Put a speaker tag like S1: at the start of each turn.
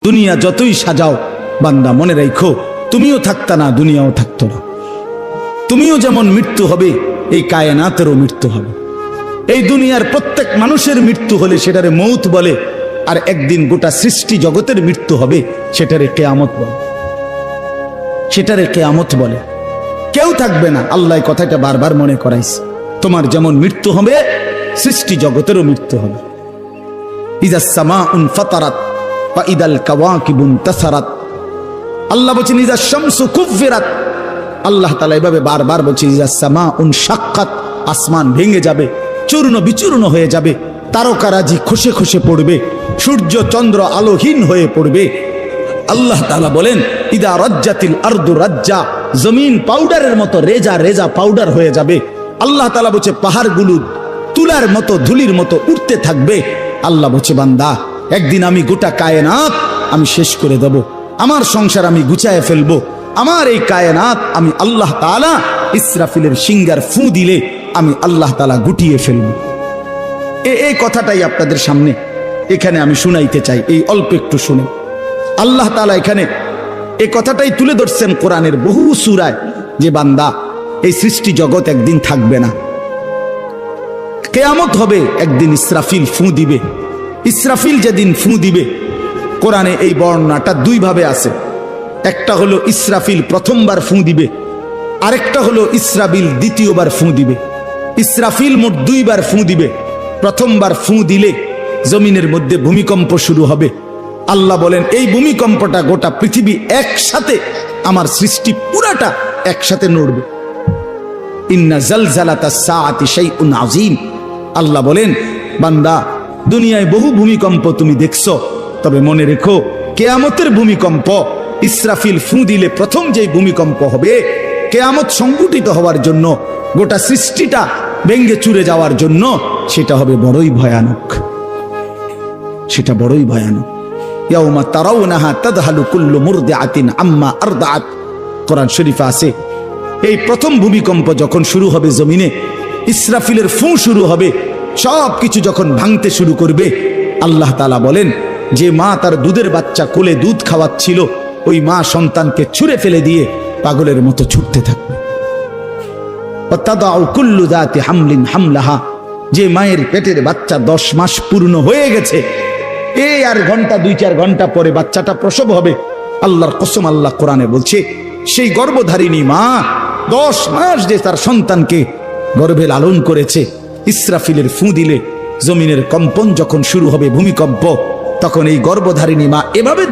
S1: দুনিয়া যতই সাজাও বান্দা মনে রাখো তুমিও থাকতা না, দুনিয়াও থাকতো না। তুমিও যেমন মৃত্যু হবে, এই কায়নাতেরও মৃত্যু হবে। এই দুনিয়ার প্রত্যেক মানুষের মৃত্যু হলে সেটারে মৌত বলে, আর একদিন গোটা সৃষ্টি জগতের মৃত্যু হবে সেটারে কিয়ামত বলে। সেটারে কিয়ামত বলে। কেউ থাকবে না, আল্লাহ কথাটা বারবার মনে করাইছে। তোমার যেমন মৃত্যু হবে, সৃষ্টি জগতেরও মৃত্যু হবে। ইযাস সামাউন ফাতারাত ওয়া ইদাল কাওয়াকিবুন তাসারাত। আল্লাহ বলেন ইযাস শামসু কুফিরাত। আল্লাহ তাআলা এভাবে বারবার বলছে ইযাস সামাউন শাক্কাত, আসমান ভেঙে যাবে, চূর্ণ বিচূর্ণ হয়ে যাবে, তারকারাজি খসে খসে পড়বে, সূর্য চন্দ্র আলোহীন হয়ে পড়বে। আল্লাহ তাআলা বলেন ইদা রাজ্জাতিল আরদু রাজ্জা, জমিন পাউডারের মতো রেজা রেজা পাউডার হয়ে যাবে। আল্লাহ তাআলা বলছে পাহাড়গুলো তুলার মতো ধুলির মতো উঠতে থাকবে। আল্লাহ বলছে বান্দা একদিন আমি গোটা কায়নাত আমি শেষ করে দেব, আমার সংসার আমি গুছায় ফেলবো, আমার এই কায়নাত আমি আল্লাহ তাআলা ইসরাফিলের সিঙ্গার ফু দিলে আমি আল্লাহ তাআলা গুটিয়ে ফেলব। এই কথাটাই আপনাদের সামনে এখানে আমি শুনাইতে চাই। এই অল্প একটু শুনে আল্লাহ তাআলা এখানে এই কথাটাই তুলে ধরছেন কোরআনের বহু সূরায়, যে বান্দা এই সৃষ্টি জগৎ একদিন থাকবে না, কিয়ামত হবে, একদিন ইসরাফিল ফু দিবে। ইসরাফিল যেদিন ফু দিবে, কোরআনে এই বর্ণনাটা দুই ভাবে আছে। একটা হলো ইসরাফিল প্রথমবার ফু দিবে, আরেকটা হলো ইসরাফিল দ্বিতীয়বার ফু দিবে। ইসরাফিল মোট দুইবার ফু দিবে। প্রথমবার ফু দিলে জমিনের মধ্যে ভূমিকম্প শুরু হবে। আল্লাহ বলেন এই ভূমিকম্পটা গোটা পৃথিবী একসাথে, আমার সৃষ্টি পুরাটা একসাথে নড়বে। ইন্না জালজালাতাস সাআতি শাইউন আযীম। আল্লাহ বলেন বান্দা দুনিয়ায় বহু ভূমিকম্প তুমি দেখছো, তবে মনে রেখো কিয়ামতের ভূমিকম্প, ইসরাফিল ফু দিলে প্রথম যে ভূমিকম্প হবে, কিয়ামত সংঘটিত হওয়ার জন্য, গোটা সৃষ্টিটা ভেঙে চুরে যাওয়ার জন্য, সেটা হবে বড়ই ভয়ানক। সেটা বড়ই ভয়ানক। ইয়াউমা তারাউনাহা তাদহালু কুল্লু মুরদিআতিন আম্মা আরদাআত। কোরআন শরীফে আছে এই প্রথম ভূমিকম্প যখন শুরু হবে জমিনে, ইসরাফিলের ফু শুরু হবে, সব কিছু যখন ভাঙতে শুরু করবে, আল্লাহ তাআলা বলেন যে মা তার দুধের বাচ্চা কোলে দুধ খাওয়াচ্ছিল, ওই মা সন্তানকে ছুঁড়ে ফেলে দিয়ে পাগলের মতো ছুটতে থাকবে। ওয়াতাদাউ কুল্লু যাতি হামলিন হামলাহা, যে মায়ের পেটের বাচ্চা 10 মাস পূর্ণ হয়ে গেছে, এই আর ঘন্টা 2-4 ঘন্টা পরে বাচ্চাটা প্রসব হবে। আল্লাহর কসম, আল্লাহ কোরআনে বলছে সেই গর্ভধারিণী মা 10 মাস যে তার সন্তানকে গর্ভে লালন করেছে, ইসরাফিলের ফু দিলে জমিনের কম্পন যখন শুরু হবে, ভূমিকম্প, তখন এই গর্ভধারিণী মা এভাবে